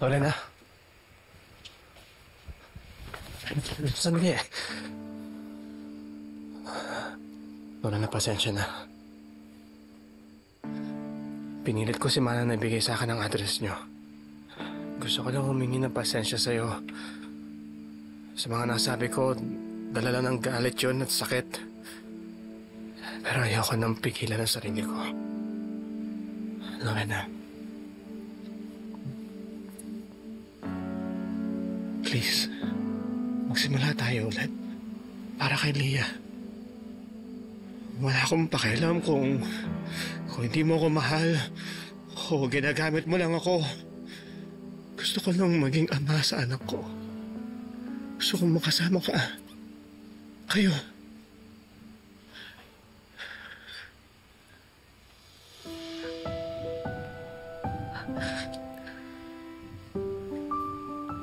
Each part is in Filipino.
Lorena. Sandali. Lorena, pasensya na. Pinilit ko si Mana na ibigay sa akin ang address niyo. Gusto ko lang humingi ng pasensya sa'yo. Sa mga nasabi ko, dala lang ng galit yun at sakit. Pero ayoko nang pigilan ang sarili ko. Lorena. Please, magsimula tayo ulit. Para kay Leah. Wala akong pakialam kung hindi mo ako mahal o ginagamit mo lang ako. Gusto ko lang maging ama sa anak ko. Gusto kong makasama ka. Kayo.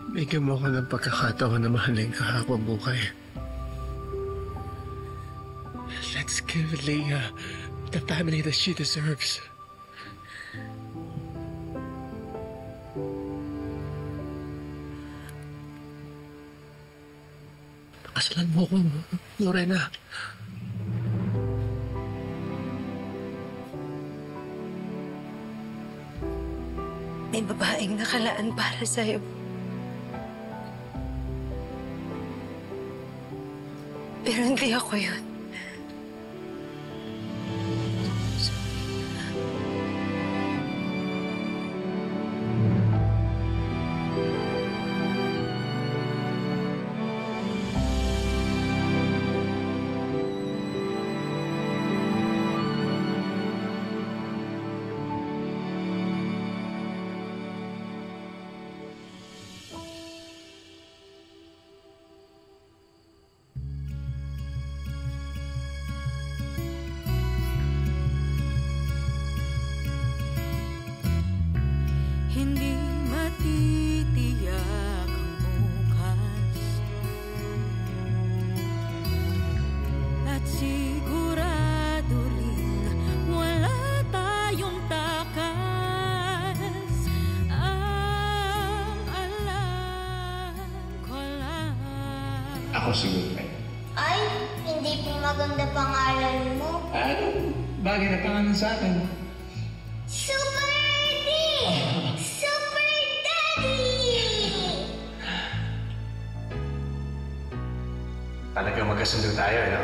Bigyan mo ako ng pagkakataon na mahalin ka habang buhay. Let's give Leah the family that she deserves. Pakasalan mo ko, Lorena. May babaeng nakalaan para sa'yo. Pero hindi ako yun. Hindi matitiyak ang bukas at sigurado rin wala tayong takas. Ang alam ko lang Ako siguro. Ay, hindi po maganda pangalan mo. Ano? Bagay na pangalan sa akin. Super Daddy! Super Daddy! Talagang magkasundo tayo, no?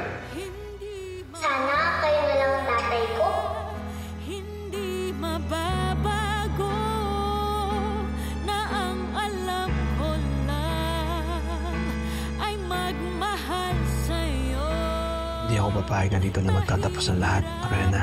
Sana kayo na lang ang tatay ko. Hindi mababago na ang alam ko lang ay magmahal sa'yo. Hindi ako papayag na dito na magtatapos ang lahat, Lorena.